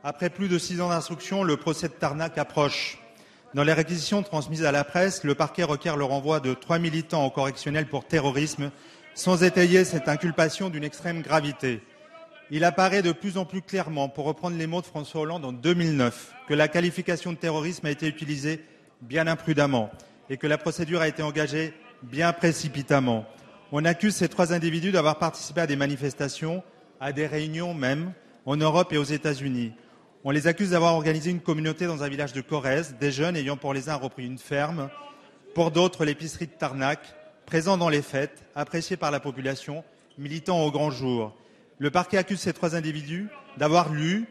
Après plus de 6 ans d'instruction, le procès de Tarnac approche. Dans les réquisitions transmises à la presse, le parquet requiert le renvoi de 3 militants au correctionnel pour terrorisme, sans étayer cette inculpation d'une extrême gravité. Il apparaît de plus en plus clairement, pour reprendre les mots de François Hollande en 2009, que la qualification de terrorisme a été utilisée bien imprudemment et que la procédure a été engagée bien précipitamment. On accuse ces 3 individus d'avoir participé à des manifestations, à des réunions même, en Europe et aux États-Unis. On les accuse d'avoir organisé une communauté dans un village de Corrèze, des jeunes ayant pour les uns repris une ferme, pour d'autres l'épicerie de Tarnac, présents dans les fêtes, appréciés par la population, militant au grand jour. Le parquet accuse ces 3 individus d'avoir lu,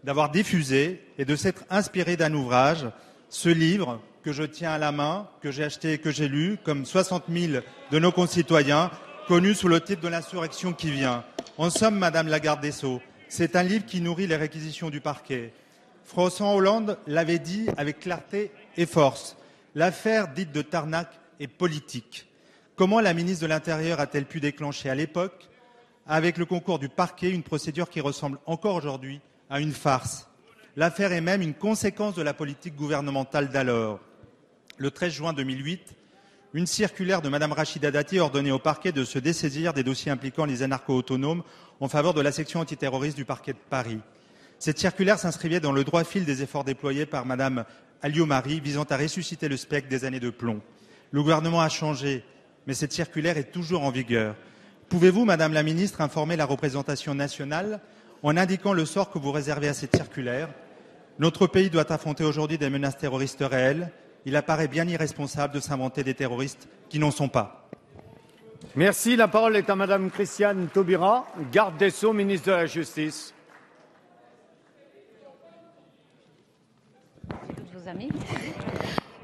d'avoir diffusé et de s'être inspirés d'un ouvrage, ce livre que je tiens à la main, que j'ai acheté et que j'ai lu, comme 60 000 de nos concitoyens, connu sous le titre de l'insurrection qui vient. En somme, Madame la garde des Sceaux, c'est un livre qui nourrit les réquisitions du parquet. François Hollande l'avait dit avec clarté et force. L'affaire dite de Tarnac est politique. Comment la ministre de l'Intérieur a-t-elle pu déclencher à l'époque, avec le concours du parquet, une procédure qui ressemble encore aujourd'hui à une farce? L'affaire est même une conséquence de la politique gouvernementale d'alors. Le 13 juin 2008, une circulaire de Mme Rachida Dati ordonnait au parquet de se dessaisir des dossiers impliquant les anarcho-autonomes en faveur de la section antiterroriste du parquet de Paris. Cette circulaire s'inscrivait dans le droit fil des efforts déployés par Mme Alliot-Marie visant à ressusciter le spectre des années de plomb. Le gouvernement a changé, mais cette circulaire est toujours en vigueur. Pouvez-vous, Madame la Ministre, informer la représentation nationale en indiquant le sort que vous réservez à cette circulaire? Notre pays doit affronter aujourd'hui des menaces terroristes réelles. Il apparaît bien irresponsable de s'inventer des terroristes qui n'en sont pas. Merci. La parole est à Madame Christiane Taubira, garde des Sceaux, ministre de la Justice.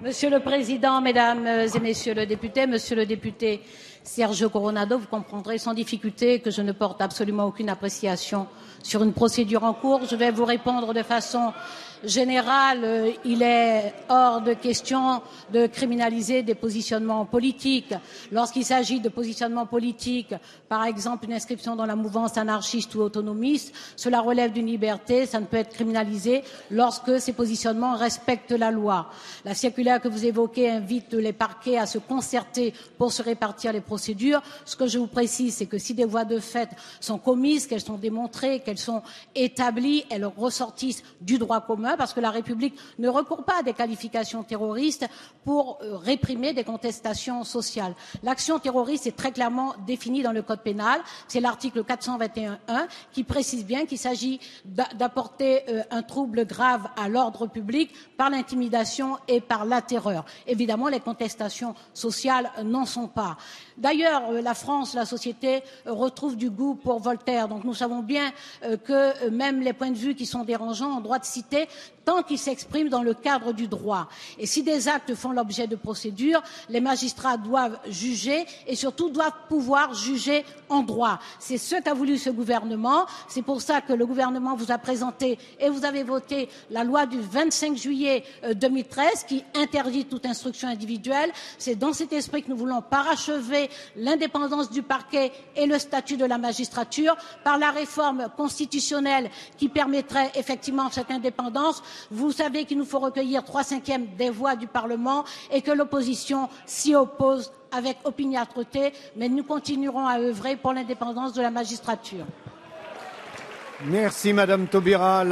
Monsieur le Président, Mesdames et Messieurs les députés, Monsieur le député Sergio Coronado, vous comprendrez sans difficulté que je ne porte absolument aucune appréciation sur une procédure en cours. Je vais vous répondre de façon générale. Il est hors de question de criminaliser des positionnements politiques. Lorsqu'il s'agit de positionnements politiques, par exemple une inscription dans la mouvance anarchiste ou autonomiste, cela relève d'une liberté, ça ne peut être criminalisé lorsque ces positionnements respectent la loi. La circulaire que vous évoquez invite les parquets à se concerter pour se répartir les procédures. Ce que je vous précise, c'est que si des voies de fait sont commises, qu'elles sont démontrées, qu'elles sont établies, elles ressortissent du droit commun, parce que la République ne recourt pas à des qualifications terroristes pour réprimer des contestations sociales. L'action terroriste est très clairement définie dans le Code pénal. C'est l'article 421.1 qui précise bien qu'il s'agit d'apporter un trouble grave à l'ordre public par l'intimidation et par la terreur. Évidemment, les contestations sociales n'en sont pas. D'ailleurs, la France, la société, retrouve du goût pour Voltaire. Donc nous savons bien que même les points de vue qui sont dérangeants ont droit de citer tant qu'ils s'expriment dans le cadre du droit. Et si des actes font l'objet de procédures, les magistrats doivent juger et surtout doivent pouvoir juger en droit. C'est ce qu'a voulu ce gouvernement. C'est pour ça que le gouvernement vous a présenté et vous avez voté la loi du 25 juillet 2013 qui interdit toute instruction individuelle. C'est dans cet esprit que nous voulons parachever l'indépendance du parquet et le statut de la magistrature par la réforme constitutionnelle qui permettrait effectivement cette indépendance. Vous savez qu'il nous faut recueillir 3/5 des voix du Parlement et que l'opposition s'y oppose avec opiniâtreté, mais nous continuerons à œuvrer pour l'indépendance de la magistrature. Merci Madame Taubira.